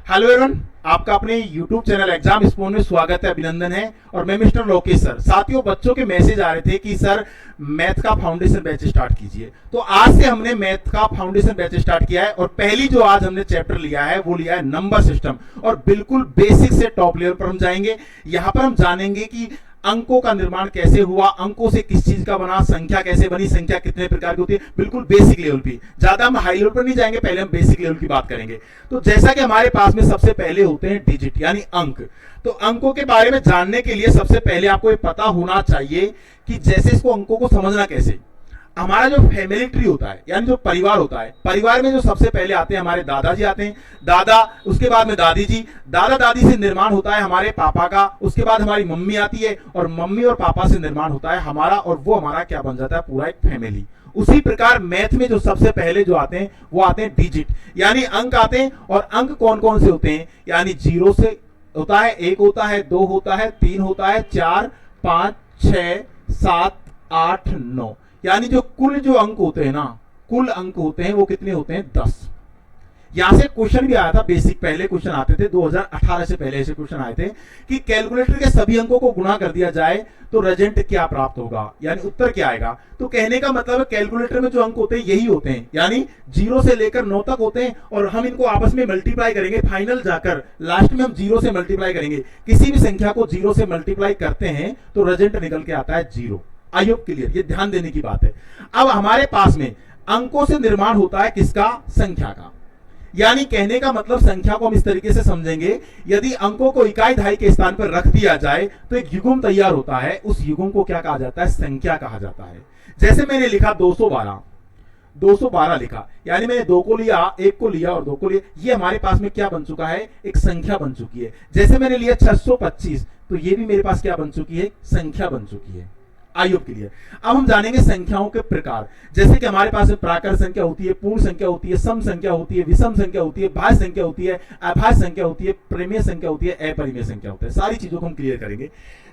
Hello everyone, आपका अपने YouTube channel exam spoon में स्वागत है, अभिनंदन है। और मैं मिस्टर लोकेश सर। साथियों, बच्चों के मैसेज आ रहे थे कि सर मैथ का फाउंडेशन बैच स्टार्ट कीजिए। तो आज से हमने मैथ का फाउंडेशन बैच स्टार्ट किया है और पहली जो आज हमने चैप्टर लिया है वो लिया है नंबर सिस्टम। और बिल्कुल बेसिक से टॉप लेवल पर हम जाएंगे। यहां पर हम जानेंगे कि अंकों का निर्माण कैसे हुआ, अंकों से किस चीज का बना, संख्या कैसे बनी, संख्या कितने प्रकार की होती है, बिल्कुल बेसिक लेवल पे। ज्यादा हम हाई लेवल पर नहीं जाएंगे, पहले हम बेसिक लेवल की बात करेंगे। तो जैसा कि हमारे पास में सबसे पहले होते हैं डिजिट यानी अंक। तो अंकों के बारे में जानने के लिए सबसे पहले आपको ये पता होना चाहिए कि जैसे इसको अंकों को समझना कैसे। हमारा जो फैमिली ट्री होता है यानी जो परिवार होता है, परिवार में जो सबसे पहले आते हैं हमारे दादाजी आते हैं, दादा, उसके बाद में दादी जी, दादा दादी से निर्माण होता है हमारे पापा का, उसके बाद हमारी मम्मी आती है और मम्मी और पापा से निर्माण होता है हमारा, और वो हमारा क्या बन जाता है, पूरा एक फैमिली। उसी प्रकार मैथ में जो सबसे पहले जो आते हैं वो आते हैं डिजिट यानी अंक आते हैं। और अंक कौन कौन से होते हैं, यानी 0 से होता है, 1 होता है, 2 होता है, 3 होता है, 4, 5, 6, 7, 8, 9, यानी जो कुल जो अंक होते हैं ना, कुल अंक होते हैं वो कितने होते हैं, 10। यहां से क्वेश्चन भी आया था, बेसिक पहले क्वेश्चन आते थे 2018 से पहले ऐसे क्वेश्चन आए थे कि कैलकुलेटर के सभी अंकों को गुणा कर दिया जाए तो रिजल्ट क्या प्राप्त होगा, यानी उत्तर क्या आएगा। तो कहने का मतलब है कैलकुलेटर में जो अंक होते हैं यही होते हैं, यानी 0 से लेकर 9 तक होते हैं और हम इनको आपस में मल्टीप्लाई करेंगे, फाइनल जाकर लास्ट में हम 0 से मल्टीप्लाई करेंगे। किसी भी संख्या को 0 से मल्टीप्लाई करते हैं तो रिजल्ट निकल के आता है 0। आई होप क्लियर, ये ध्यान देने की बात है। अब हमारे पास में अंकों से निर्माण होता है किसका, संख्या का। यानी कहने का मतलब संख्या को हम इस तरीके से समझेंगे, यदि अंकों को इकाई दहाई के स्थान पर रख दिया जाए तो एक युग्म तैयार होता है, उस युग्म को क्या कहा जाता है, संख्या कहा जाता है। जैसे मैंने लिखा 212 लिखा, यानी मैंने 2 को लिया, 1 को लिया और 2 को लिया, ये हमारे पास में क्या बन चुका है, एक संख्या बन चुकी है। जैसे मैंने लिया 625, तो ये भी मेरे पास क्या बन चुकी है, संख्या बन चुकी है। आई होप क्लियर। अब हम जानेंगे संख्याओं के प्रकार। जैसे कि हमारे पास प्राकृत संख्या होती है, पूर्ण संख्या होती है, सम संख्या होती है, विषम संख्या होती है, भाज्य संख्या होती है, अभाज्य संख्या होती है, परिमेय संख्या होती है, अपरिमेय संख्या होती है। सारी चीजों को हम क्लियर करेंगे।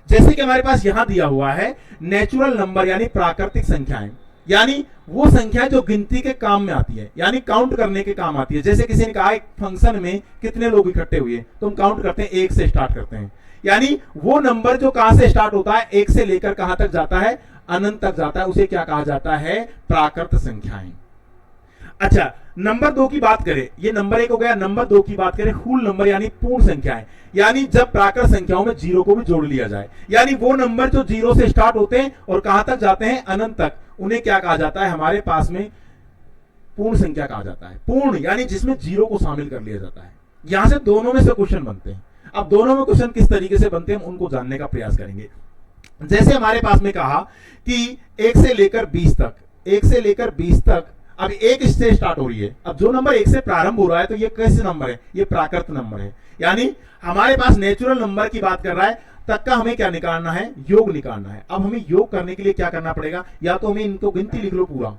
जैसे कि हमारे पास यहां दिया हुआ है नेचुरल नंबर यानी प्राकृतिक संख्याएं, यानी वो संख्या जो गिनती के काम में आती है, यानी काउंट करने के काम आती है। जैसे किसी ने कहा एक फंक्शन में कितने लोग इकट्ठे हुए, तो हम काउंट करते हैं, 1 से स्टार्ट करते हैं। यानी वो नंबर जो कहां से स्टार्ट होता है, 1 से लेकर कहां तक जाता है, अनंत तक जाता है, उसे क्या कहा जाता है, प्राकृत संख्याएं। अच्छा, नंबर 2 की बात करें, ये नंबर 1 हो गया। नंबर 2 की बात करें होल नंबर यानी पूर्ण संख्याएं, यानी जब प्राकृत संख्याओं में 0 को भी जोड़ लिया जाए, यानी वो नंबर जो 0 से स्टार्ट होते हैं और कहां तक जाते हैं, अनंत तक, उन्हें क्या कहा जाता है, हमारे पास में पूर्ण संख्या कहा जाता है। पूर्ण यानी जिसमें 0 को शामिल कर लिया जाता है। यहां से दोनों में से क्वेश्चन बनते हैं। अब दोनों में क्वेश्चन किस तरीके से बनते हैं हम उनको जानने का प्रयास करेंगे। जैसे हमारे पास में कहा कि 1 से लेकर 20 तक, 1 से लेकर 20 तक, अब 1 से स्टार्ट हो रही है। अब जो नंबर 1 से प्रारंभ हो रहा है तो ये कैसे नंबर है, ये प्राकृत नंबर है। यानी हमारे पास नेचुरल नंबर की बात कर रहा है, तक का हमें क्या निकालना है, योग निकालना है। अब हमें योग करने के लिए क्या करना पड़ेगा, या तो हमें इनको गिनती लिख लो पूरा।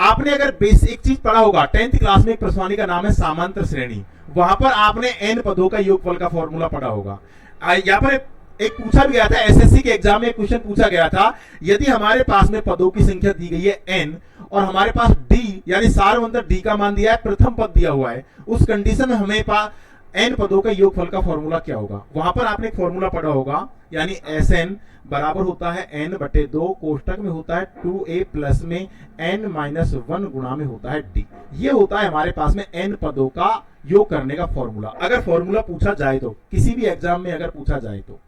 आपने अगर एक चीज पढ़ा होगा 10th क्लास में, एक प्रश्नावली का नाम है समांतर श्रेणी, वहां पर आपने n पदों का योगफल का फॉर्मूला पढ़ा होगा। यहाँ पर एक पूछा भी गया था, एसएससी के एग्जाम में एक क्वेश्चन पूछा गया था, यदि हमारे पास में पदों की संख्या दी गई है n और हमारे पास d यानी सारवंतर d का मान दिया है, प्रथम पद दिया हुआ है, उस कंडीशन में हमें पास n पदों का योगफल का फॉर्मूला क्या होगा। वहां पर आपने एक फॉर्मूला पढ़ा होगा, यानी Sn बराबर होता है n/2, कोष्टक में होता है 2a प्लस में n-1 गुणा में होता है d। ये होता है हमारे पास में n पदों का योग करने का फॉर्मूला। अगर फॉर्मूला पूछा जाए तो, किसी भी एग्जाम में अगर पूछा जाए तो,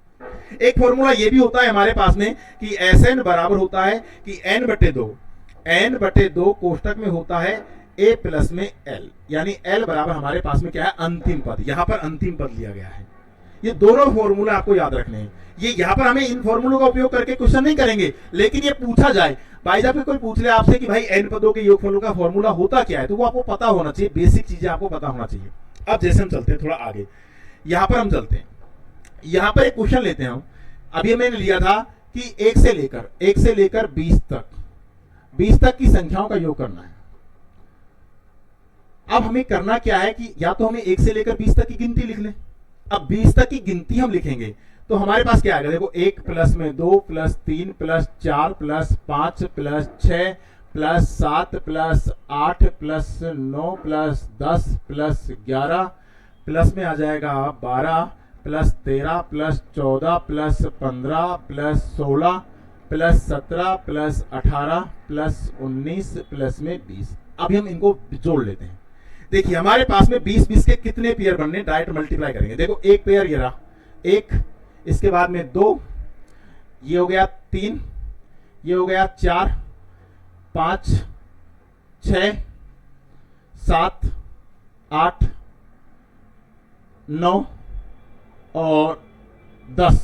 एक फॉर्मूला ये भी होता है हमारे पास में कि Sn बराबर होता है कि n/2 कोष्टक में होता है a प्लस में l, यानी l बराबर हमारे पास में क्या है, अंतिम पद। यहां पर अंतिम पद लिया गया है। ये दोनों फॉर्मूला आपको याद रखने हैं। ये यहां पर हमें इन फॉर्मूलों का उपयोग करके क्वेश्चन नहीं करेंगे, लेकिन ये पूछा जाए, भाई साहब कोई पूछ ले आपसे कि भाई n पदों के योगफलों का फॉर्मूला होता क्या है, तो वो आपको पता होना चाहिए, बेसिक चीजें आपको पता होना चाहिए। अब जैसे हम चलते हैं थोड़ा आगे, यहां पर हम चलते हैं, यहां पर एक क्वेश्चन लेते हैं हम। अभी मैंने लिया था कि 1 से लेकर 20 तक की संख्याओं का योग करना है। अब हमें करना क्या है कि या तो हमें 1 से लेकर 20 तक की गिनती लिख लें। अब 20 तक की गिनती हम लिखेंगे तो हमारे पास क्या आएगा, देखो 1 प्लस में 2 plus 3 plus 4 plus 5 plus 6 plus 7 plus 8 plus 9 plus 10 plus 11 plus में आ जाएगा 12 plus 13 plus 14 plus 15 plus 16 plus 17 plus 18 plus 19 plus में 20। अभी हम इनको जोड़ लेते हैं। देखिए हमारे पास में 20 के कितने पेयर बनने, डायरेक्ट मल्टीप्लाई करेंगे। देखो एक पेयर ये रहा, एक, इसके बाद में 2, ये हो गया 3, ये हो गया 4, 5, 6, 7, 8, 9 और 10,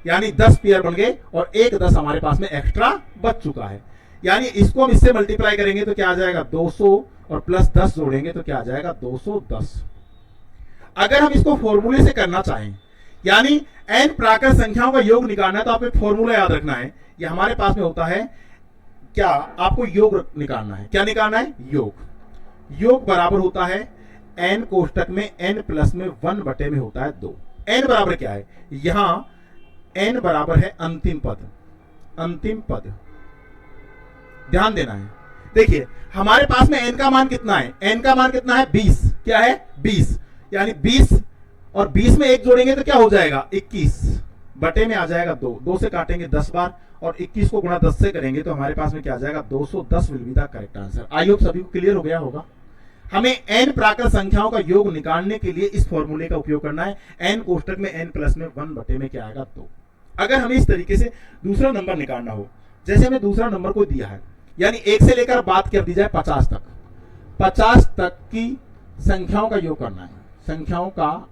यानी 10 पेयर बन गए और एक 10 हमारे पास में एक्स्ट्रा बच चुका है। यानी इसको हम इससे मल्टीप्लाई करेंगे तो क्या आ जाएगा 200 और प्लस 10 जोड़ेंगे तो क्या आ जाएगा 210। अगर हम इसको फॉर्मूले से करना चाहें, यानी n प्राकृत संख्याओं का योग निकालना है, तो आपको फॉर्मूला याद रखना है। ये हमारे पास में होता है क्या, आपको योग निकालना है। क्या निकालना है? योग। योग बराबर होता है n कोष्टक में n प्लस में 1 बटे में होता है 2। n बराबर क्या है? यहां n बराबर है अंतिम पद। अंतिम पद ध्यान देना है। देखिए हमारे पास में n का मान कितना है? n का मान कितना है? 20। क्या है? 20। यानी 20 और 20 में 1 जोड़ेंगे तो क्या हो जाएगा? 21 बटे में आ जाएगा 2। 2 से काटेंगे 10 बार और 21 को गुणा 10 से करेंगे तो हमारे पास में क्या आ जाएगा? 210 will be the correct answer. I hope सभी को क्लियर हो गया होगा। हमें n प्राकृत संख्याओं का योग निकालने के लिए इस फॉर्मूले का उपयोग करना है। n कोष्टक में n प्लस में 1 बटे में क्या आएगा? 2। अगर हमें इस तरीके से दूसरा नंबर निकालना हो, जैसे हमें दूसरा नंबर को दिया है, यानी 1 से लेकर बात कर दी जाए 50 तक, 50 तक की संख्याओं का योग करना है, संख्याओं का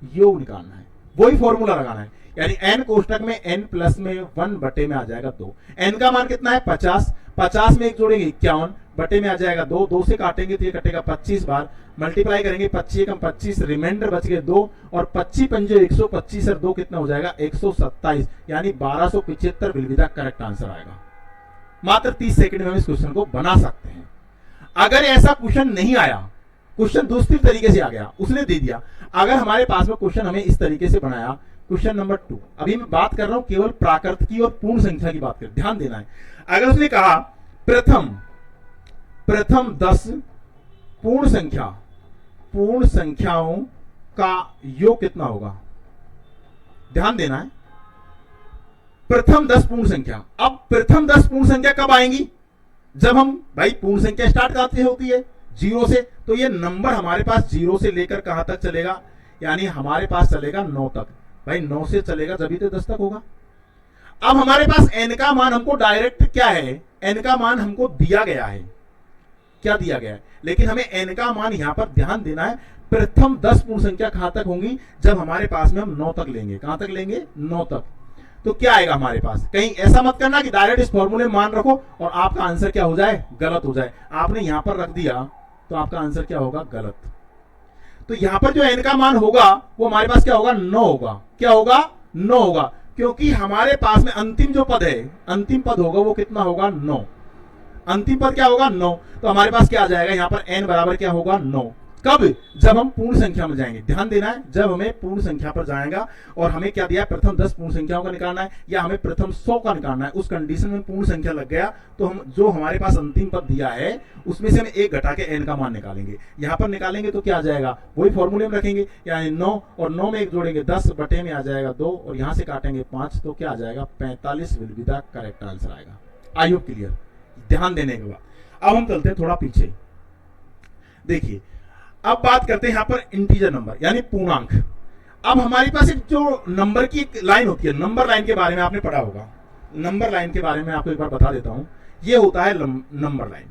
योग निकालना है, वही फॉर्मूला लगाना है। यानी n कोष्टक में n प्लस में 1 बटे में आ जाएगा 2। n का मान कितना है? 50। 50 में 1 जोड़ेंगे 51 बटे में आ जाएगा 2। 2 से काटेंगे तो ये कटेगा 25 बार, मल्टीप्लाई करेंगे 25 कम 25, रिमाइंडर बच गए 2 और 25 पंजे 125 और 2 कितना हो जाएगा? 127, यानी 1275 will be the correct answer आएगा। मात्र 30 सेकंड में हम इस क्वेश्चन को बना सकते हैं। अगर ऐसा क्वेश्चन नहीं आया, क्वेश्चन दूसरी तरीके से आ गया, उसने दे दिया, अगर हमारे पास में क्वेश्चन हमें इस तरीके से बनाया, क्वेश्चन नंबर 2, अभी मैं बात कर रहा हूं केवल प्राकृत की और पूर्ण संख्या की बात कर, ध्यान देना है। अगर उसने कहा प्रथम 10 पूर्ण संख्याओं का योग कितना होगा? ध्यान देना है। प्रथम 10 पूर्ण संख्या। अब प्रथम 10 पूर्ण संख्या कब आएंगी? जब हम भाई पूर्ण संख्या स्टार्ट करते होती है 0 से, तो ये नंबर हमारे पास 0 से लेकर कहां तक चलेगा? यानी हमारे पास चलेगा 9 तक। भाई 9 से चलेगा जब तो 10 तक होगा। अब हमारे पास n का मान हमको डायरेक्ट क्या है? n का मान हमको दिया गया है। क्या दिया गया है? लेकिन हमें n का मान यहां पर ध्यान देना है। प्रथम 10 पूर्ण संख्या कहां तक होंगी? जब हमारे पास में हम 9 तक लेंगे। कहां तक लेंगे? 9 तक। तो क्या आएगा हमारे पास? कहीं ऐसा मत करना कि डायरेक्ट इस फॉर्मूले में मान रखो और आपका आंसर क्या हो जाए? गलत हो जाए। आपने यहां पर रख दिया तो आपका आंसर क्या होगा? गलत। तो यहां पर जो n का मान होगा वो हमारे पास क्या होगा? 9 होगा। क्या होगा? 9 होगा, क्योंकि हमारे पास में अंतिम जो पद है, अंतिम पद होगा वो कितना होगा? 9। अंतिम पद क्या होगा? 9। तो हमारे पास क्या आ जाएगा यहां पर? n बराबर क्या होगा? 9। कब? जब हम पूर्ण संख्या में जाएंगे। ध्यान देना है, जब हमें पूर्ण संख्या पर जाएगा और हमें क्या दिया है? प्रथम 10 पूर्ण संख्याओं का निकालना है या हमें प्रथम 100 का निकालना है। उस कंडीशन में पूर्ण संख्या लग गया तो हम जो हमारे पास अंतिम पद दिया है उसमें से हम 1 घटा के n का मान निकालेंगे। यहां पर निकालेंगे तो क्या आ जाएगा? वही फॉर्मूले में रखेंगे, यानी 9 और 9 में 1 जोड़ेंगे 10 बटे में आ जाएगा 2 और यहां से काटेंगे 5 तो क्या आ जाएगा? 45 will be the correct answer आएगा। I hope clear. ध्यान देने के बाद अब हम चलते हैं थोड़ा पीछे। देखिए अब बात करते हैं यहां पर इंटीजर नंबर यानी पूर्णांक। अब हमारे पास एक जो नंबर की एक लाइन होती है, नंबर लाइन के बारे में आपने पढ़ा होगा। नंबर लाइन के बारे में आपको एक बार बता देता हूं। यह होता है नंबर लाइन।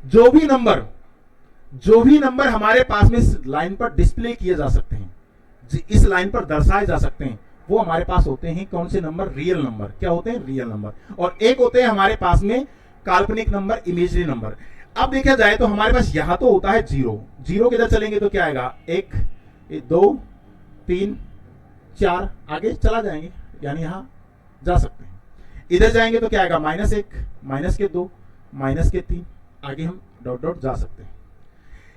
जो भी नंबर हमारे पास में इस लाइन पर डिस्प्ले किए जा सकते हैं, इस लाइन पर दर्शाए जा सकते हैं, वो हमारे पास होते हैं कौन से नंबर? Real number. क्या होते हैं? Real number. और एक होते हैं हमारे पास में काल्पनिक नंबर, इमेजरी नंबर। अब देखा जाए तो हमारे पास यहां तो होता है 0। 0 के इधर चलेंगे तो क्या आएगा? 1 2 3 4 आगे चला जाएंगे, यानी यहां जा सकते हैं। इधर जाएंगे तो क्या आएगा? -1 -2 -3 आगे हम डॉट डॉट जा सकते हैं।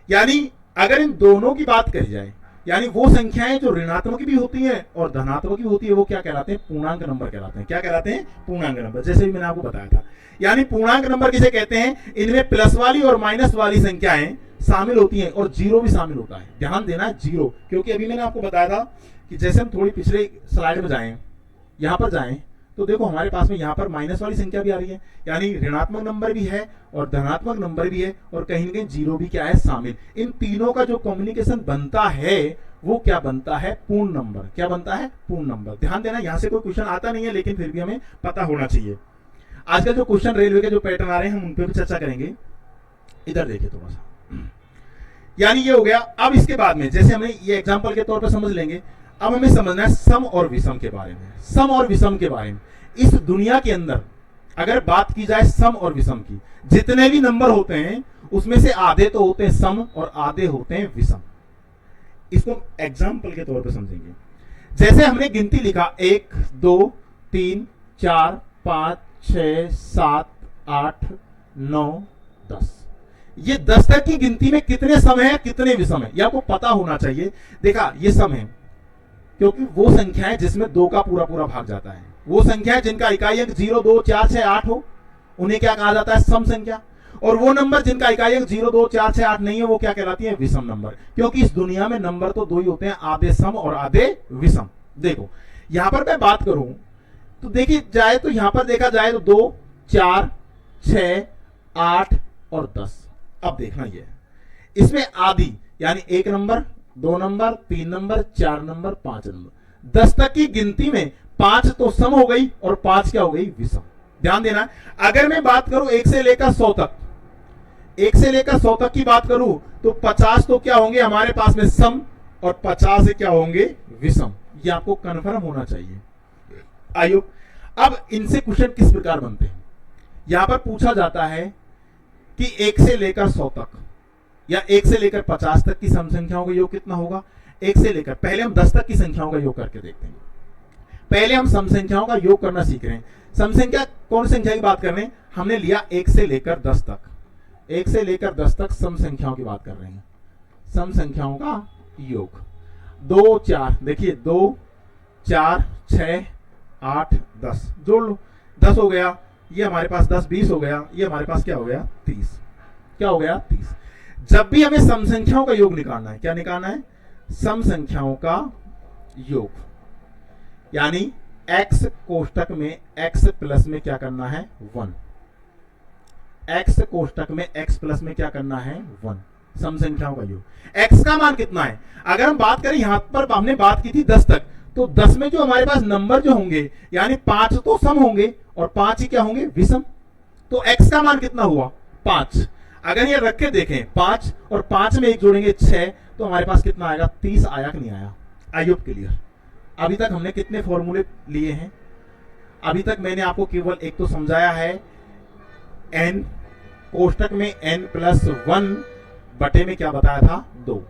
यानी अगर इन दोनों की बात करी जाए, यानी वो संख्याएं जो ऋणात्मक भी होती हैं और धनात्मक भी होती है, वो क्या कहलाते हैं? पूर्णांक नंबर कहलाते हैं। क्या कहलाते हैं? पूर्णांक नंबर। जैसे भी मैंने आपको बताया था, यानी पूर्णांक नंबर किसे कहते हैं? इनमें प्लस वाली और माइनस वाली संख्याएं शामिल होती हैं और जीरो भी शामिल होता है। ध्यान देना है जीरो, क्योंकि अभी मैंने आपको बताया था कि जैसे हम थोड़ी पिछले स्लाइड में जाएं, यहां पर जाएं तो देखो हमारे पास में यहाँ पर माइनस वाली संख्या भी आ रही है, यानी ऋणात्मक नंबर भी है और धनात्मक नंबर भी है और कहीं ना कहीं जीरो भी क्या है शामिल। इन तीनों का जो कम्युनिकेशन बनता है वो क्या बनता है, पूर्ण नंबर। क्या बनता है, पूर्ण नंबर। ध्यान देना, यहां से कोई क्वेश्चन आता नहीं है लेकिन फिर भी हमें पता होना चाहिए। आजकल जो क्वेश्चन रेलवे के जो पैटर्न आ रहे हैं हम उन पर भी चर्चा करेंगे। इधर देखिए थोड़ा सा, यानी ये हो गया। अब इसके बाद में जैसे हमें ये एग्जांपल के तौर पर समझ लेंगे, अब हमें समझना है सम और विषम के बारे में। सम और विषम के बारे में इस दुनिया के अंदर अगर बात की जाए सम और विषम की, जितने भी नंबर होते हैं उसमें से आधे तो होते हैं सम और आधे होते हैं विषम। इसको एग्जांपल के तौर पर समझेंगे। जैसे हमने गिनती लिखा 1 2 3 4 5 6 7 8 9 10, ये 10 तक की गिनती में कितने सम है कितने विषम है ये आपको पता होना चाहिए। देखा, ये सम है क्योंकि वो संख्या है जिसमें 2 का पूरा पूरा भाग जाता है। वो संख्या है जिनका इकाई अंक 0 2 4 6 8 हो, उन्हें क्या कहा जाता है, सम संख्या। और वो नंबर जिनका इकाई अंक 0 2 4 6 8 नहीं है वो क्या कहलाती है, विषम नंबर। क्योंकि इस दुनिया में नंबर तो 2 ही होते हैं, आधे सम और आधे विषम। देखो यहां पर मैं बात करूं तो देखी जाए तो यहां पर देखा जाए तो 2 4 6 8 और 10। अब देखना ये इसमें आदि यानी 1 number 2 number 3 number 4 number 5 number, 10 तक की गिनती में 5 तो सम हो गई और 5 क्या हो गई, विषम। ध्यान देना, अगर मैं बात करूं 1 से लेकर 100 तक, 1 से लेकर 100 तक की बात करूं तो 50 तो क्या होंगे हमारे पास में सम और 50 क्या होंगे, विषम। ये आपको कंफर्म होना चाहिए। आइयो, अब इनसे क्वेश्चन किस प्रकार बनते हैं। यहां पर पूछा जाता है कि 1 से लेकर 100 तक या 1 से लेकर 50 तक की सम संख्याओं का योग कितना होगा। 1 से लेकर, पहले हम 10 तक की संख्याओं का योग करके देखते हैं। पहले हम सम संख्याओं का योग करना सीख रहे हैं। सम संख्या कौन संख्या की बात कर रहे हैं, हमने लिया 1 से लेकर 10 तक। 1 से लेकर 10 तक सम संख्याओं की बात कर रहे हैं। सम संख्याओं का योग 2 4, देखिए 2 4 6 8 10, जोड़ लो 10 हो गया। ये हमारे पास 10 20 हो गया। ये हमारे पास क्या हो गया, 30। क्या हो गया, 30। जब भी हमें सम संख्याओं का योग निकालना है, क्या निकालना है, सम संख्याओं का योग, यानी x कोष्टक में x प्लस में क्या करना है, 1। x कोष्टक में x प्लस में क्या करना है, 1। सम संख्याओं का योग। x का मान कितना है, अगर हम बात करें यहां पर हमने बात की थी 10 तक, तो 10 में जो हमारे पास नंबर जो होंगे यानी 5 तो सम होंगे और 5 ही क्या होंगे, विषम। तो x का मान कितना हुआ, 5। अगर ये रख के देखें 5 और 5 में 1 जोड़ेंगे 6, तो हमारे पास कितना आएगा, 30 आया कि नहीं आया। आई होप क्लियर। अभी तक हमने कितने फॉर्मूले लिए हैं, अभी तक मैंने आपको केवल एक तो समझाया है, n कोष्टक में n प्लस 1 बटे में क्या बताया था, 2।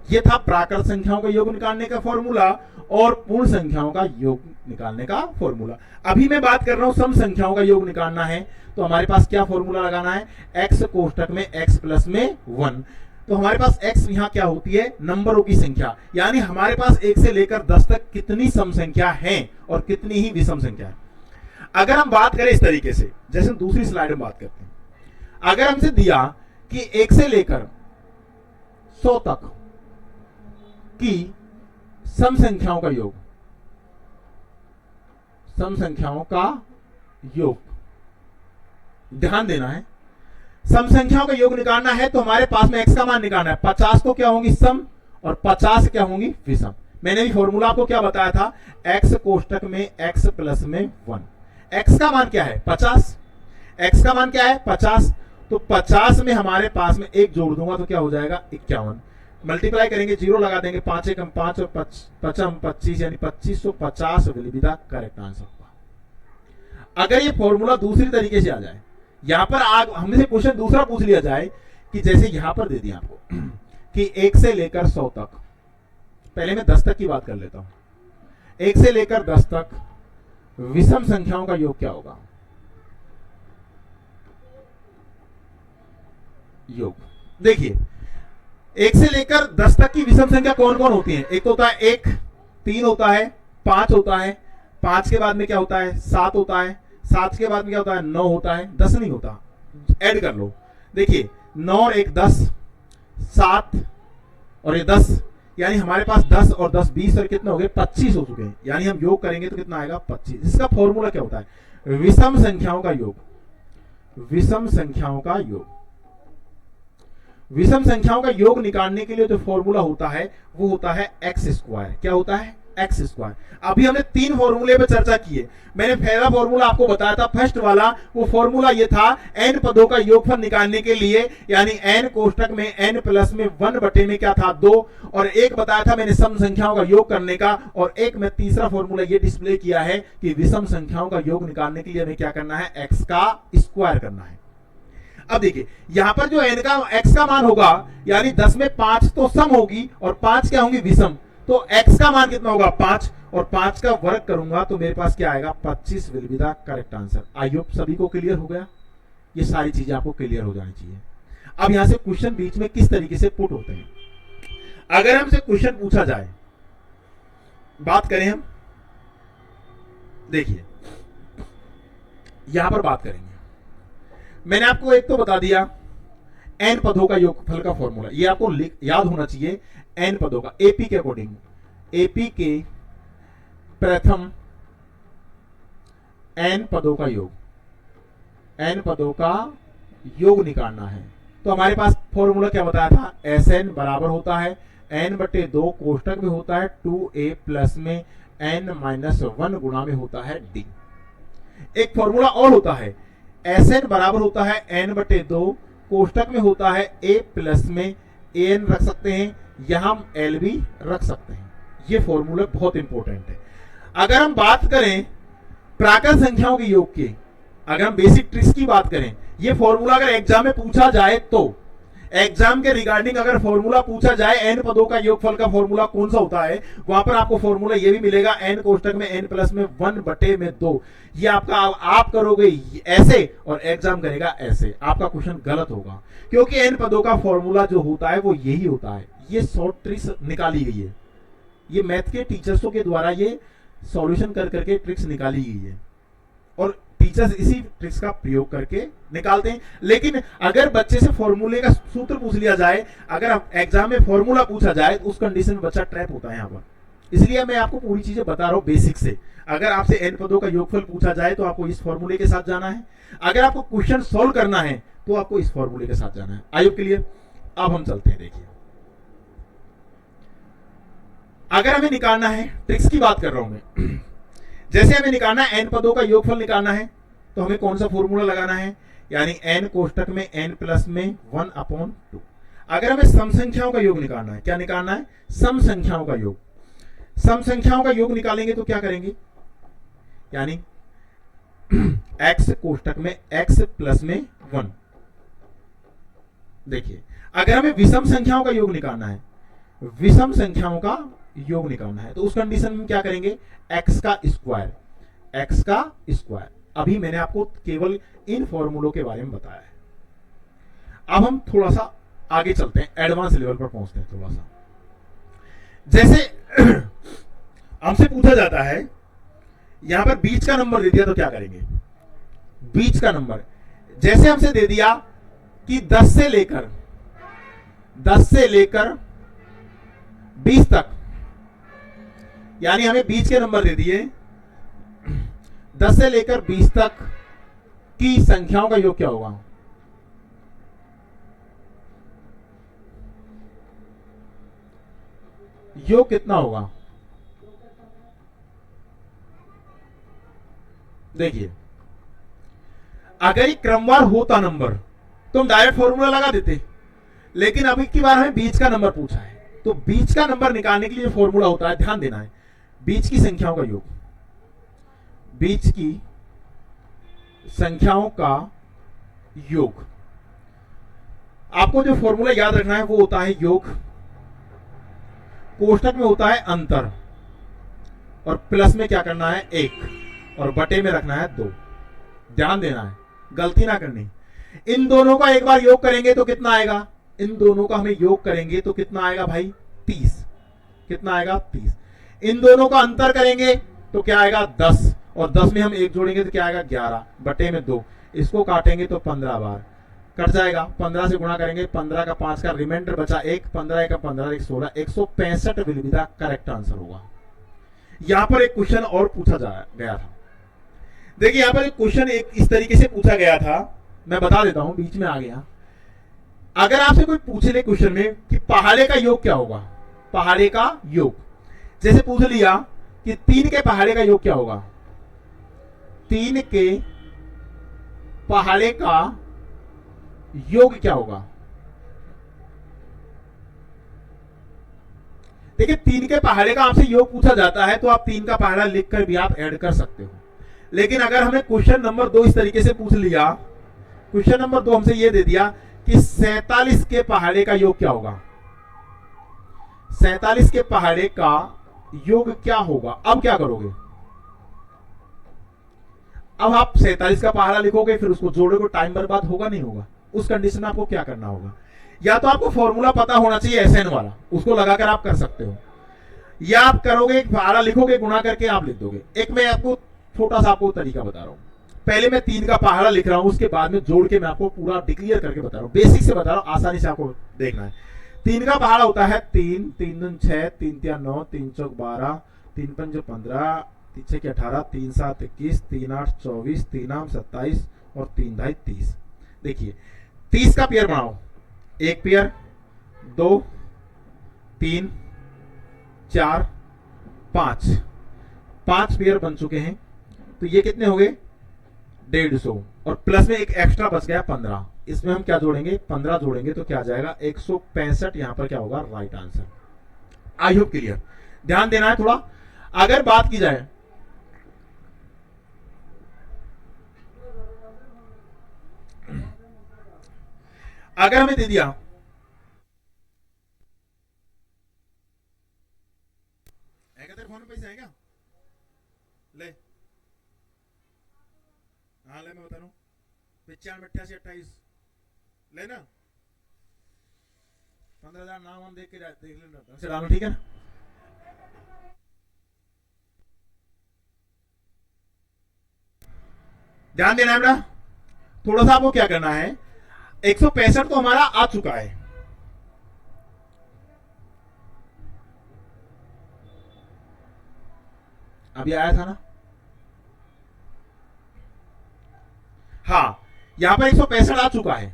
ये था प्राकृत संख्याओं का योग निकालने का फॉर्मूला और पूर्ण संख्याओं का योग निकालने का फॉर्मूला। अभी मैं बात कर रहा हूं सम संख्याओं का योग निकालना है, तो हमारे पास क्या फॉर्मूला लगाना है, x कोष्टक में x प्लस में 1। तो हमारे पास x यहां क्या होती है, नंबरों की संख्या, यानी हमारे पास 1 से लेकर 10 तक कितनी सम संख्या है और कितनी ही विषम संख्या है। अगर हम बात करें इस तरीके से, जैसे हम दूसरी स्लाइड में बात करते हैं, अगर हमसे दिया कि 1 से लेकर 100 तक की सम संख्याओं का योग, सम संख्याओं का योग, ध्यान देना है, सम संख्याओं का योग निकालना है तो हमारे पास में x का मान निकालना है। 50 तो क्या होंगी सम और 50 क्या होंगी विषम। मैंने भी फॉर्मूला आपको क्या बताया था, x कोष्टक में x प्लस में 1। x का मान क्या है, 50। x का मान क्या है, 50। तो 50 में हमारे पास में 1 जोड़ दूंगा तो क्या हो जाएगा, 51। मल्टीप्लाई करेंगे, 0 लगा देंगे, 5 एकम 5 और 5 25 यानी 2550 will be the correct answer होगा। अगर ये फॉर्मूला दूसरी तरीके से आ जाए, यहां पर हमसे क्वेश्चन दूसरा पूछ लिया जाए कि जैसे यहां पर दे दिया आपको कि 1 से लेकर 100 तक, पहले मैं 10 तक की बात कर लेता हूं। 1 से लेकर 10 तक विषम संख्याओं का योग क्या होगा, योग देखिए 1 से लेकर 10 तक की विषम संख्या कौन कौन होती है, एक तो होता है 1, 3 होता है, 5 होता है, 5 के बाद में क्या होता है, 7 होता है, 7 के बाद में क्या होता है, 9 होता है, 10 नहीं होता। ऐड कर लो, देखिए 9 और 1 10, 7 और ये 10, यानी हमारे पास 10 और 10 20 और कितने हो गए 25 हो चुके हैं, यानी हम योग करेंगे तो कितना आएगा 25। इसका फॉर्मूला क्या होता है? विषम संख्याओं का योग, विषम संख्याओं का योग। विषम संख्याओं का योग निकालने के लिए जो फॉर्मूला होता है वो होता है एक्स स्क्वायर। क्या होता है? X square. अभी हमने 3 फॉर्मूले पे चर्चा की है। मैंने पहला फॉर्मूला आपको बताया था, फर्स्ट वाला, वो फॉर्मूला ये था n पदों का योगफल निकालने के लिए, यानी n कोष्टक में n प्लस में 1 बटे में क्या था 2, और एक बताया था मैंने सम संख्याओं का योग करने का, और एक में तीसरा फॉर्मूला ये डिस्प्ले किया है कि विषम संख्याओं का योग निकालने के लिए हमें क्या करना है? x का स्क्वायर करना है। अब देखिए यहां पर जो n का x का मान होगा, यानी 10 में 5 तो सम होगी और 5 क्या होंगी? विषम। तो x का मान कितना होगा? 5, और 5 का वर्ग करूंगा तो मेरे पास क्या आएगा? 25 will be the correct answer. I hope सभी को क्लियर हो गया। ये सारी चीजें आपको क्लियर हो जानी चाहिए। अब यहां से क्वेश्चन बीच में किस तरीके से पुट होते हैं, अगर हमसे क्वेश्चन पूछा जाए, बात करें हम, देखिए यहां पर बात करेंगे। मैंने आपको एक तो बता दिया n पदों का योगफल का फॉर्मूला, ये आपको याद होना चाहिए। n पदों का एपी के अकॉर्डिंग, एपी के प्रथम n पदों का योग, n पदों का योग निकालना है। तो हमारे पास फॉर्मूला क्या बताया था? Sn बराबर होता है n बटे 2 कोष्टक में होता है 2a प्लस में n माइनस 1 गुणा में होता है d। एक फॉर्मूला और होता है, Sn बराबर होता है n बटे 2 कोष्टक में होता है a प्लस में an रख सकते हैं, यहां हम l भी रख सकते हैं। ये फॉर्मूला बहुत इंपॉर्टेंट है। अगर हम बात करें प्राकृत संख्याओं के योग की, अगर हम बेसिक ट्रिक्स की बात करें, ये फॉर्मूला अगर एग्जाम में पूछा जाए, तो एग्जाम के रिगार्डिंग अगर फॉर्मूला पूछा जाए n पदों का योगफल का फॉर्मूला कौन सा होता है, वहां पर आपको फॉर्मूला ये भी मिलेगा n कोष्टक में n प्लस में 1 बटे में 2। ये आपका, आप करोगे ऐसे और एग्जाम करेगा ऐसे, आपका क्वेश्चन गलत होगा, क्योंकि n पदों का फॉर्मूला जो होता है वो यही होता है। ये शॉर्ट ट्रिक्स निकाली गई है, ये मैथ के टीचर्सों के द्वारा ये सॉल्यूशन कर करके ट्रिक्स निकाली गई है, और टीचर्स इसी ट्रिक्स का प्रयोग करके निकालते हैं। लेकिन अगर बच्चे से फॉर्मूले का सूत्र पूछ लिया जाए, अगर एग्जाम में फॉर्मूला पूछा जाए, तो उस कंडीशन में बच्चा ट्रैप होता है यहाँ पर। इसलिए मैं आपको पूरी चीजें बता रहा हूं बेसिक से। अगर आपसे n पदों का योगफल पूछा जाए तो आपको इस फॉर्मूले के साथ जाना है, अगर आपको क्वेश्चन सॉल्व करना है तो आपको इस फॉर्मूले के साथ जाना है। आई होप क्लियर। अब हम चलते हैं, देखिए अगर हमें निकालना है, ट्रिक्स की बात कर रहा हूं मैं, जैसे हमें निकालना है n पदों का योगफल निकालना है, तो हमें कौन सा फॉर्मूला लगाना है? यानी n कोष्टक में n प्लस में 1/2। अगर हमें सम संख्याओं का योग निकालना है, क्या निकालना है? सम संख्याओं का योग। सम संख्याओं का योग निकालेंगे तो क्या करेंगे? यानी x कोष्टक में x प्लस में 1। देखिए अगर हमें विषम संख्याओं का योग निकालना है, विषम संख्याओं का योग निकालना है, तो उस कंडीशन में क्या करेंगे? x का स्क्वायर, x का स्क्वायर। अभी मैंने आपको केवल इन फॉर्मूलों के बारे में बताया है। अब हम थोड़ा सा आगे चलते हैं, एडवांस लेवल पर पहुंचते हैं थोड़ा सा। जैसे हमसे पूछा जाता है, यहां पर बीच का नंबर दे दिया तो क्या करेंगे? बीच का नंबर जैसे हमसे दे दिया कि 10 से लेकर 20 तक, यानी हमें बीच के नंबर दे दिए 10 से लेकर 20 तक की संख्याओं का योग क्या होगा? योग कितना होगा? देखिए अगर ये क्रमवार होता नंबर तो हम डायरेक्ट फॉर्मूला लगा देते, लेकिन अभी की बार हमें बीच का नंबर पूछा है, तो बीच का नंबर निकालने के लिए फॉर्मूला होता है, ध्यान देना है, बीच की संख्याओं का योग। बीच की संख्याओं का योग, आपको जो फॉर्मूला याद रखना है वो होता है योग, कोष्टक में होता है अंतर, और प्लस में क्या करना है? 1, और बटे में रखना है 2। ध्यान देना है, गलती ना करनी। इन दोनों का एक बार योग करेंगे तो कितना आएगा? इन दोनों का हमें योग करेंगे तो कितना आएगा भाई? 30। कितना आएगा? 30। इन दोनों का अंतर करेंगे तो क्या आएगा? 10, और 10 में हम 1 जोड़ेंगे तो क्या आएगा? 11, बटे में 2। इसको काटेंगे तो 15 बार, कट जाएगा, 15 से गुणा करेंगे, 15 का 5 का रिमाइंडर बचा 1, 15 का 15 1 16, 165 will be the correct answer होगा। यहां पर एक क्वेश्चन और पूछा गया था। देखिए यहां पर एक क्वेश्चन एक इस तरीके से पूछा गया था, मैं बता देता हूं, बीच में आ गया। अगर आपसे कोई पूछ ले क्वेश्चन में कि पहाड़े का योग क्या होगा, पहाड़े का योग, जैसे पूछ लिया कि 3 के पहाड़े का योग क्या होगा, 3 के पहाड़े का योग क्या होगा। देखिए 3 के पहाड़े का आपसे योग पूछा जाता है तो आप 3 का पहाड़ा लिखकर भी आप ऐड कर सकते हो। लेकिन अगर हमें क्वेश्चन नंबर 2 इस तरीके से पूछ लिया, क्वेश्चन नंबर 2 हमसे यह दे दिया कि 47 के पहाड़े का योग क्या होगा, 47 के पहाड़े का योग क्या होगा, अब क्या करोगे। अब आप 47 का पहाड़ा लिखोगे, फिर उसको जोड़ोगे, टाइम बर्बाद होगा नहीं होगा। उस कंडीशन में आपको क्या करना होगा, या तो आपको फॉर्मूला पता होना चाहिए एसएन वाला, उसको लगाकर आप कर सकते हो, या आप करोगे पहाड़ा लिखोगे, गुणा करके आप लिख दोगे। एक मैं आपको छोटा सा आपको तरीका बता रहा हूं। पहले मैं 3 का पहाड़ा लिख रहा हूं, उसके बाद में जोड़ के मैं आपको पूरा डिक्लेयर करके बता रहा हूं, बेसिक से बता रहा हूं, आसानी से आपको देखना है। 3 का पहाड़ा होता है 3, 3 दूनी 6, 3 तिया 9, 3 चौक 12, 3 पंज 15, 3 छह 18, 3 7 21, 3 8 24, 3 आम 27 और 3 ढाई 30। देखिए 30 का पेयर बनाओ, 1 पेयर, 2, 3, 4, 5 पेयर बन चुके हैं। तो ये कितने हो गए, 150, और प्लस में एक एक्स्ट्रा बच गया 15। इसमें हम क्या जोड़ेंगे, 15 जोड़ेंगे तो क्या आ जाएगा 165। यहां पर क्या होगा, राइट आंसर। आई होप क्लियर। ध्यान देना है थोड़ा। अगर बात की जाए अगर हमें दे दिया तेरे फोन में पैसे है क्या, ले, हाँ ले, मैं बता रहा हूँ 95 88 28 लेना, 15,000 नाम हम देख लेना से डालो, ठीक है ना। ध्यान देना है बेटा, थोड़ा सा आपको क्या करना है। 165 तो हमारा आ चुका है, अभी आया था ना, हाँ यहां पर 165 आ चुका है।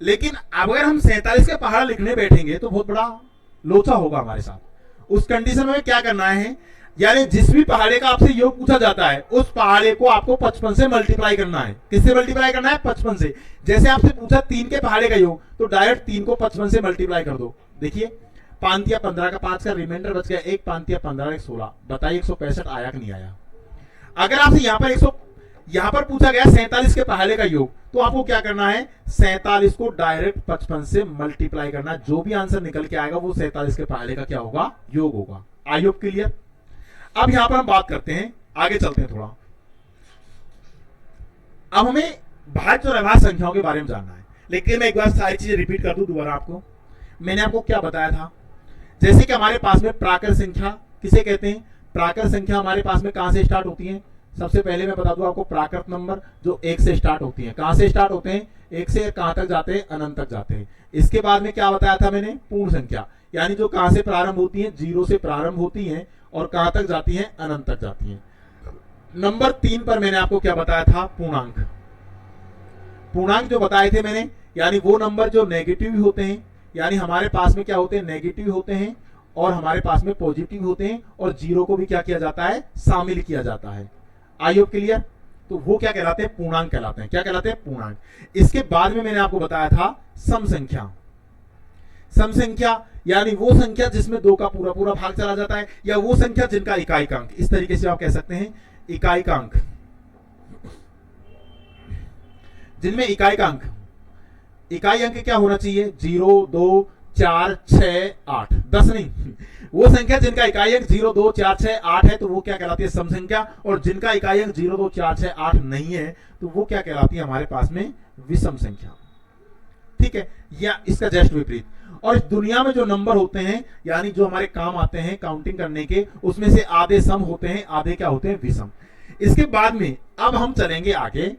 लेकिन अगर हम 47 के पहाड़ा लिखने बैठेंगे तो बहुत बड़ा लोचा होगा हमारे साथ। उस कंडीशन में क्या करना है, यानी जिस भी पहाड़े का आपसे योग पूछा जाता है उस पहाड़े को आपको 55 से मल्टीप्लाई करना है। किससे मल्टीप्लाई करना है, 55 से। जैसे आपसे पूछा 3 के पहाड़े का योग, तो डायरेक्ट 3 को 55 से मल्टीप्लाई कर दो। देखिए 5 या 15 का 5 का रिमाइंडर बच गया 1, 5 या 15 1 16। बताइए 165 आया कि नहीं आया। अगर आपसे यहां पर पूछा गया 47 के पहाड़े का योग, तो आपको क्या करना है, 47 को डायरेक्ट 55 से मल्टीप्लाई करना। जो भी आंसर निकल के आएगा वो 47 के पहाड़े का क्या होगा, योग होगा। आई होप क्लियर। अब यहां पर हम बात करते हैं, आगे चलते हैं थोड़ा। अब हमें भाज्य और अभाज्य संख्याओं के बारे में जानना है। लेकिन मैं एक बार सारी चीजें रिपीट कर दूं दोबारा आपको। मैंने आपको क्या बताया था, जैसे कि हमारे पास में प्राकृत संख्या किसे कहते हैं। प्राकृत संख्या हमारे पास में कहां से स्टार्ट होती है। सबसे पहले मैं बता दूं आपको, प्राकृत नंबर जो 1 से स्टार्ट होती है। कहां से स्टार्ट होते हैं, 1 से कहां तक जाते हैं, अनंत तक जाते हैं। इसके बाद में क्या बताया था मैंने, पूर्ण संख्या, यानी जो कहां से प्रारंभ होती है, 0 से प्रारंभ होती है और कहां तक जाती है, अनंत तक जाती है। नंबर 3 पर मैंने आपको क्या बताया था, पूर्णांक। पूर्णांक जो बताए थे मैंने, यानी वो नंबर जो नेगेटिव होते हैं, यानी हमारे पास में क्या होते हैं, नेगेटिव होते हैं और हमारे पास में पॉजिटिव होते हैं, और जीरो को भी क्या किया जाता है, शामिल किया जाता है। आई होप क्लियर। तो वो क्या कहलाते हैं, पूर्णांक कहलाते हैं। क्या कहलाते हैं, पूर्णांक। इसके बाद में मैंने आपको बताया था सम संख्या। सम संख्या यानी वो संख्या जिसमें 2 का पूरा पूरा भाग चला जाता है, या वो संख्या जिनका इकाइकांक, इस तरीके से आप कह सकते हैं इकाइकांक, जिनमें इकाइकांक, इकाई अंक क्या होना चाहिए, 0 2 4 6 8 10 नहीं। वो संख्या जिनका इकाई अंक 0 2 4 6 8 है तो वो क्या कहलाती है, सम संख्या। और जिनका इकाई अंक 0 2 4 6 8 नहीं है तो वो क्या कहलाती है हमारे पास में, विषम संख्या। ठीक है, या इसका जस्ट विपरीत। और इस दुनिया में जो नंबर होते हैं, यानी जो हमारे काम आते हैं काउंटिंग करने के, उसमें से आधे सम होते हैं, आधे क्या होते हैं, विषम। इसके बाद में अब हम चलेंगे आगे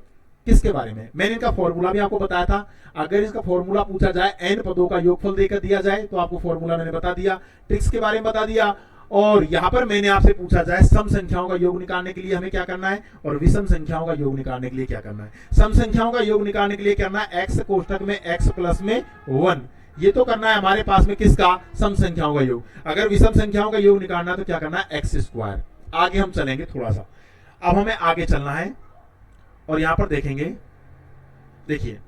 किसके बारे में? मैंने इनका फॉर्मूला भी आपको बताया था। अगर इसका फॉर्मूला पूछा जाए, n पदों का योगफल देकर दिया जाए, तो आपको फॉर्मूला मैंने बता दिया, ट्रिक्स के बारे में बता दिया। और यहां पर मैंने आपसे पूछा जाए सम संख्याओं का योग निकालने के लिए हमें क्या करना है और विषम संख्याओं का योग निकालने के लिए क्या करना है। सम संख्याओं का योग निकालने के लिए करना है x कोष्ठक में x प्लस में 1, ये तो करना है हमारे पास में किसका? सम संख्याओं का योग। अगर विषम संख्याओं का योग निकालना है तो क्या करना है? X square. आगे हम चलेंगे थोड़ा सा, अब हमें आगे चलना है और यहां पर देखेंगे, देखिए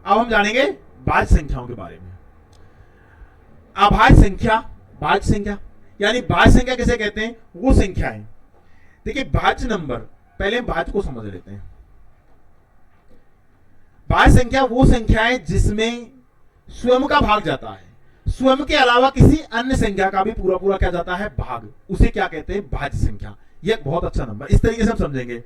अब हम जानेंगे भाज्य संख्याओं के बारे में। अभाज्य संख्या, भाज्य संख्या यानी भाज्य संख्या किसे कहते हैं? वो संख्याएं, देखिए भाज्य नंबर, पहले हम भाज्य को समझ लेते हैं। भाज्य संख्या वो संख्याएं जिसमें स्वयं का भाग जाता है, स्वयं के अलावा किसी अन्य संख्या का भी पूरा पूरा क्या जाता है? भाग, उसे क्या कहते हैं? भाज्य संख्या। यह एक बहुत अच्छा नंबर, इस तरीके से हम समझेंगे।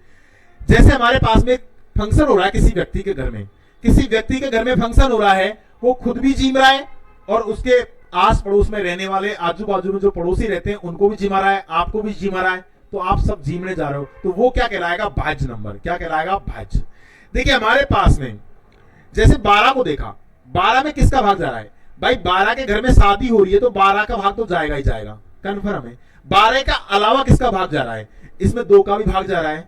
जैसे हमारे पास में फंक्शन हो रहा है किसी व्यक्ति के घर में, किसी व्यक्ति के घर में फंक्शन हो रहा है, वो खुद भी जिम रहा है और उसके आस पड़ोस में रहने वाले आजू बाजू में जो पड़ोसी रहते हैं उनको भी जिमा रहा है, आपको भी जिमा रहा है, तो आप सब जिमने जा रहे हो, तो वो क्या कहलाएगा? भाज्य नंबर। क्या कहलाएगा? भाज्य। देखिए हमारे पास में जैसे 12 को देखा, 12 में किसका भाग जा रहा है? भाई 12 के घर में शादी हो रही है तो 12 का भाग तो जाएगा ही जाएगा, कन्फर्म है। 12 का अलावा किसका भाग जा रहा है? इसमें 2 का भी भाग जा रहा है,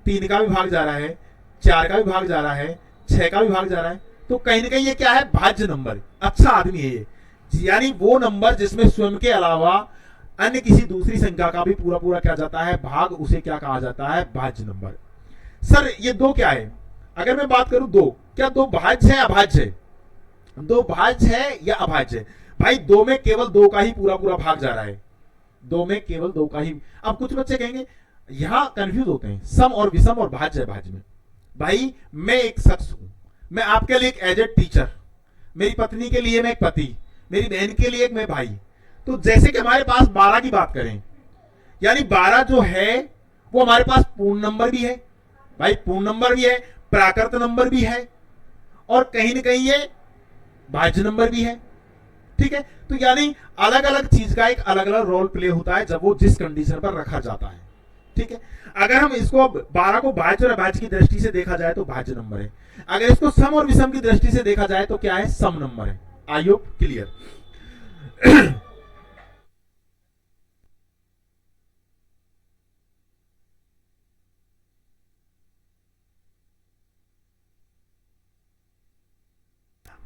3 का भी भाग जा रहा है, 4 का भी भाग जा रहा है, 6 का भी भाग जा रहा है, तो कहीं ना कहीं ये क्या है? भाज्य नंबर। अच्छा आदमी है ये, यानी वो नंबर जिसमें स्वयं के अलावा अन्य किसी दूसरी संख्या का भी पूरा पूरा क्या जाता है? भाग, उसे क्या कहा जाता है? भाज्य नंबर। सर ये 2 क्या है? अगर मैं बात करूं 2, क्या 2 भाज्य है अभाज्य है? 2 भाज्य है या अभाज्य है? भाई 2 में केवल 2 का ही पूरा पूरा भाग जा रहा है, 2 में केवल 2 का ही। अब कुछ बच्चे कहेंगे, यहां कंफ्यूज होते हैं सम और विषम और भाज्य अभाज्य में। भाई मैं एक शख्स हूं, मैं आपके लिए एक एज ए टीचर, मेरी पत्नी के लिए मैं एक पति, मेरी बहन के लिए एक मैं भाई। तो जैसे कि हमारे पास 12 की बात करें, यानी 12 जो है वो हमारे पास पूर्ण नंबर भी है, भाई पूर्ण नंबर भी है, प्राकृत नंबर भी है, और कहीं ना कहीं ये भाज्य नंबर भी है। ठीक है, तो यानी अलग अलग चीज का एक अलग अलग रोल प्ले होता है जब वो जिस कंडीशन पर रखा जाता है। ठीक है, अगर हम इसको 12 को भाज्य और अभाज्य की दृष्टि से देखा जाए तो भाज्य नंबर है, अगर इसको सम और विषम की दृष्टि से देखा जाए तो क्या है? सम नंबर है। आई होप क्लियर।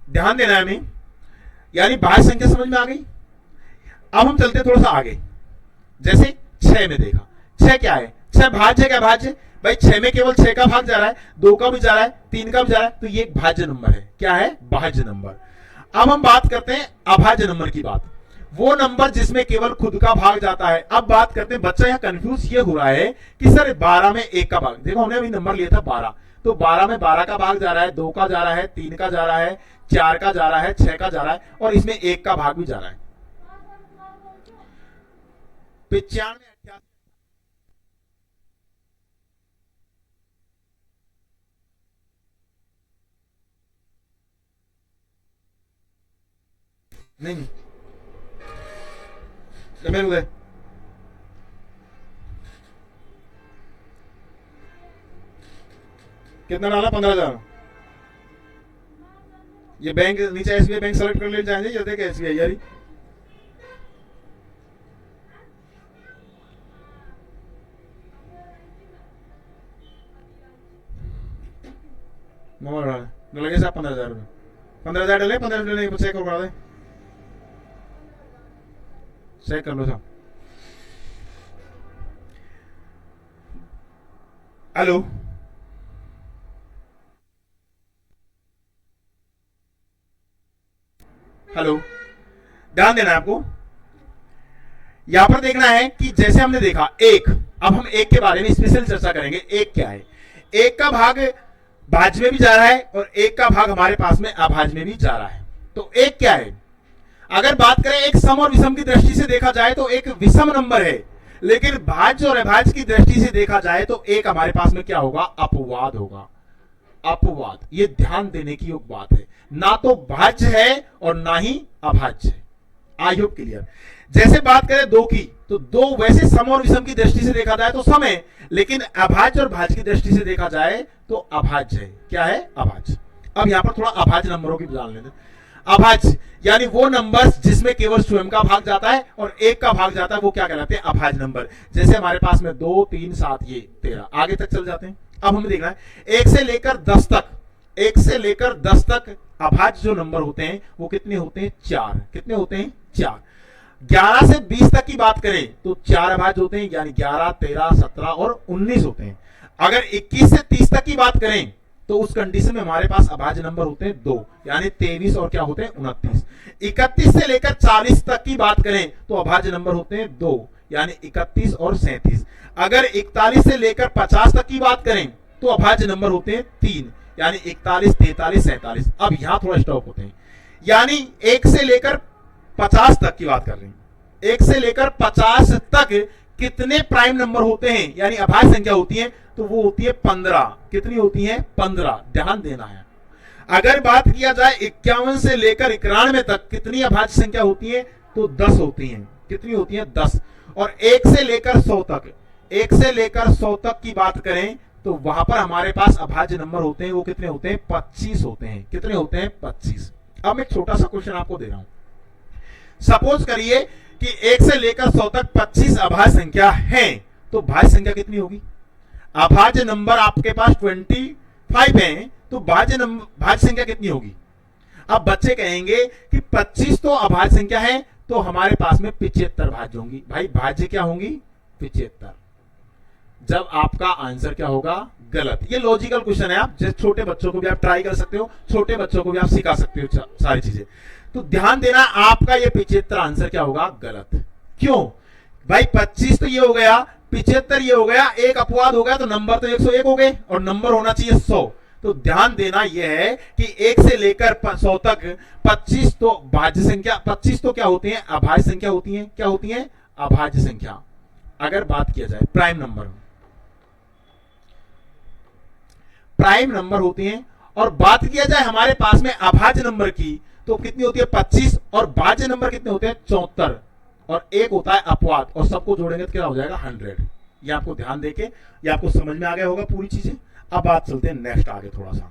ध्यान देना है हमें, यानी भाज्य संख्या समझ में आ गई। अब हम चलते थोड़ा सा आगे, जैसे 6 में देखा, 6 क्या है? 6 भाज्य है क्या? भाज्य। भाई 6 में केवल 6 का भाग जा रहा है, 2 का भी जा रहा है, 3 का भी जा रहा है, तो ये एक भाज्य नंबर है। क्या है? भाज्य नंबर। अब हम बात करते हैं अभाज्य नंबर की बात, वो नंबर जिसमें केवल खुद का भाग जाता है। अब बात करते हैं, बच्चा यहाँ कंफ्यूज ये हो रहा है कि सर 12 में 1 का भाग, देखो हमने अभी नंबर लिया था 12, तो 12 में 12 का भाग जा रहा है, 2 का जा रहा है, 3 का जा रहा है, 4 का जा रहा है, 6 का जा रहा है, और इसमें 1 का भाग भी जा रहा है। 95, 88, नहीं मेरे उदय, कितना डाला? 15,000। ये बैंक नीचे एसबीआई बैंक सेलेक्ट कर ले जाएंगे, ये देख एसबीआई यारी, मोबाइल डाले लगे साहब 15,000 रुपये, 15,000 डाले, 15,000 डाले, चेक करवा दे, चेक कर लो साहब। हेलो, हेलो, ध्यान देना है आपको, यहां पर देखना है कि जैसे हमने देखा 1, अब हम 1 के बारे में स्पेशल चर्चा करेंगे। 1 क्या है? 1 का भाग भाज्य में भी जा रहा है और 1 का भाग हमारे पास में अभाज्य में भी जा रहा है। तो 1 क्या है? अगर बात करें एक सम और विषम की दृष्टि से देखा जाए तो एक विषम नंबर है, लेकिन भाज्य और अभाज्य की दृष्टि से देखा जाए तो 1 हमारे पास में क्या होगा? अपवाद होगा। अपवाद, ये ध्यान देने की योग बात है, ना तो भाज्य है और ना ही अभाज्य है। आई होप क्लियर। जैसे बात करें दो की, तो दो वैसे सम और विषम की दृष्टि से देखा जाए तो सम है, लेकिन अभाज्य और भाज्य की दृष्टि से देखा जाए तो अभाज्य है। क्या है? अभाज्य। अब यहां पर थोड़ा अभाज्य नंबरों की जान लेते हैं। अभाज्य यानी वो नंबर्स जिसमें केवल स्वयं का भाग जाता है और एक का भाग जाता है, वो क्या कहलाते हैं? अभाज्य नंबर। जैसे हमारे पास में 2, 3, 7, ये 13, आगे तक चल जाते हैं। अब हमें देखना है 1 से लेकर 10 तक, 1 से लेकर 10 तक अभाज्य जो नंबर होते हैं वो कितने होते हैं? 4। कितने होते हैं? 4। 11 से 20 तक की बात करें तो 4 अभाज्य होते हैं, यानी 11, 13, 17 और 19 होते हैं। अगर 21 से 30 तक की बात करें तो उस कंडीशन में हमारे पास अभाज्य नंबर होते हैं 2, यानी 23 और क्या होते हैं? 29। 31 से लेकर 40 तक की बात करें तो अभाज्य नंबर होते हैं 2, यानी 31 और 37। अगर 41 से लेकर 50 तक की बात करें तो अभाज्य नंबर होते हैं 3, यानी 41, 43, 47। अब यहां थोड़ा स्टॉप होते हैं, यानी 1 से लेकर 50 तक की बात कर रहे हैं। 1 से लेकर 50 तक कितने प्राइम नंबर होते हैं, यानी अभाज्य संख्या होती है? तो वो होती है 15। कितनी होती है? 15। ध्यान देना है। अगर बात किया जाए 51 से लेकर 91 तक कितनी अभाज्य संख्या होती है? तो 10 होती हैं। कितनी होती हैं? 10। और 1 से लेकर 100 तक, 1 से लेकर 100 तक की बात करें तो वहां पर हमारे पास अभाज्य नंबर होते हैं, वो कितने होते हैं? 25 होते हैं। कितने होते हैं? 25। अब मैं एक छोटा सा क्वेश्चन आपको दे रहा हूं। सपोज करिए कि 1 से लेकर 100 तक 25 अभाज्य संख्या है, तो भाज्य संख्या कितनी होगी? अभाज्य नंबर आपके पास 25 है, तो भाज्य संख्या कितनी होगी? अब बच्चे कहेंगे कि 25 तो अभाज्य संख्या है, तो हमारे पास में 75 भाज्य होंगी। भाई भाज्य क्या होंगी? 75। जब आपका आंसर क्या होगा? गलत। ये लॉजिकल क्वेश्चन है, आप छोटे बच्चों को भी आप ट्राई कर सकते हो, छोटे बच्चों को भी आप सिखा सकते हो सारी चीजें। तो ध्यान देना, आपका ये 75 आंसर क्या होगा? गलत। क्यों भाई? 25 तो ये हो गया, 75 ये हो गया, एक अपवाद हो गया, तो नंबर तो 101 हो गए और नंबर होना चाहिए 100। तो ध्यान देना यह है कि 1 से लेकर 100 तक 25 तो भाज्य संख्या, 25 तो क्या होती है? अभाज्य संख्या होती है। क्या होती है? अभाज्य संख्या। अगर बात किया जाए प्राइम नंबर, प्राइम नंबर होती हैं। और बात किया जाए हमारे पास में अभाज्य नंबर की, तो कितनी होती है? 25। और भाज्य नंबर कितने होते हैं? 74। और एक होता है अपवाद, और सबको जोड़ेंगे तो क्या हो जाएगा? 100। ये आपको ध्यान देके, ये आपको समझ में आ गया होगा पूरी चीजें। अब बात चलते हैं नेक्स्ट आगे थोड़ा सा।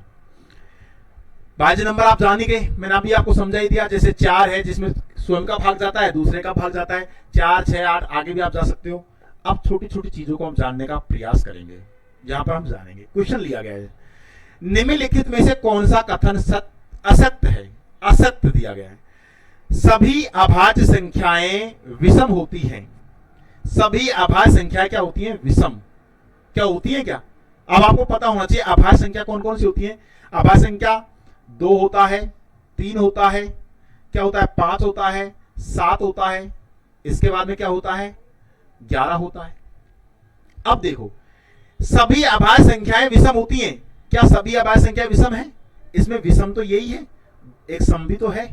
भाज्य नंबर आप जान ही गए, मैंने अभी आपको समझा ही दिया। जैसे 4 है जिसमें स्वयं का भाग जाता है, दूसरे का भाग जाता है। 4, 6, 8 आगे भी आप जा सकते हो। अब छोटी छोटी चीजों को हम जानने का प्रयास करेंगे। यहां पर हम जानेंगे, क्वेश्चन लिया गया है, निम्नलिखित में से कौन सा कथन असत्य है? असत्य दिया गया है। सभी अभाज्य संख्याएं विषम होती हैं। सभी अभाज्य संख्याएं क्या होती हैं? विषम। क्या होती हैं? क्या अब आपको पता होना चाहिए अभाज्य संख्या कौन कौन सी होती है। अभाज्य संख्या 2 होता है, 3 होता है, क्या होता है? 5 होता है, 7 होता है, इसके बाद में क्या होता है? 11 होता है। अब देखो, सभी अभाज्य संख्याएं विषम होती हैं। क्या सभी अभाज्य संख्याएं विषम है? इसमें विषम तो यही है, एक सम भी तो है।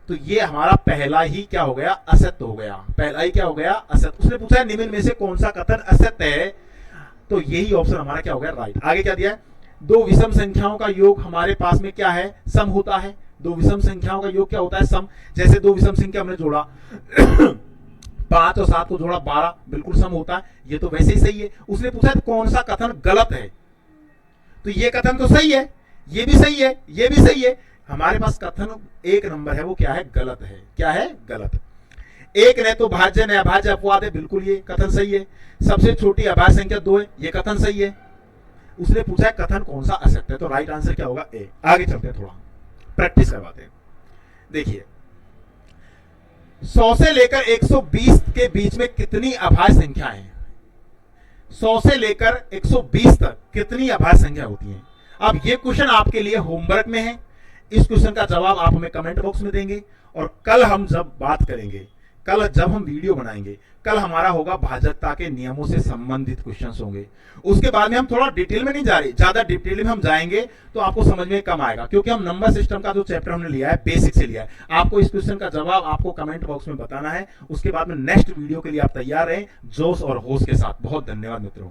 तो ये हमारा पहला ही क्या हो गया? असत्य हो गया। पहला ही क्या हो गया? असत्य। उसने पूछा है निम्न में से कौन सा कथन असत्य है, तो यही ऑप्शन हमारा क्या हो गया? राइट। आगे क्या दिया है? दो विषम संख्याओं का योग हमारे पास में क्या है? सम होता है। दो विषम संख्याओं का योग क्या होता है? सम। जैसे दो विषम संख्या हमने जोड़ा 5 और 7 को जोड़ा 12, बिल्कुल सम होता है। ये तो वैसे ही सही है। उसने पूछा है कौन सा कथन गलत है, तो ये कथन तो सही है, ये भी सही है, ये भी सही है। हमारे पास कथन एक नंबर है, वो क्या है? गलत है। क्या है? गलत। एक ने तो भाज्य ने अभाज्य अपवाद है, बिल्कुल ये कथन सही है। सबसे छोटी अभाज्य संख्या 2 है, ये कथन सही है। उसने पूछा है कथन कौन सा असत्य है, तो राइट आंसर क्या होगा? ए। आगे चलते हैं, थोड़ा प्रैक्टिस करवाते हैं। देखिए 100 से लेकर 120 के बीच में कितनी अभाज्य संख्याएं हैं? 100 से लेकर 120 तक कितनी अभाज्य संख्या होती हैं? अब ये क्वेश्चन आपके लिए होमवर्क में है। इस क्वेश्चन का जवाब आप हमें कमेंट बॉक्स में देंगे। और कल हम जब बात करेंगे, कल जब हम वीडियो बनाएंगे, कल हमारा होगा भाजकता के नियमों से संबंधित क्वेश्चंस होंगे। उसके बाद में हम थोड़ा डिटेल में नहीं जा रहे, ज्यादा डिटेल में हम जाएंगे तो आपको समझ में कम आएगा, क्योंकि हम नंबर सिस्टम का जो चैप्टर हमने लिया है बेसिक से लिया है। आपको इस क्वेश्चन का जवाब आपको कमेंट बॉक्स में बताना है। उसके बाद में नेक्स्ट वीडियो के लिए आप तैयार रहें जोश और होश के साथ। बहुत धन्यवाद मित्रों।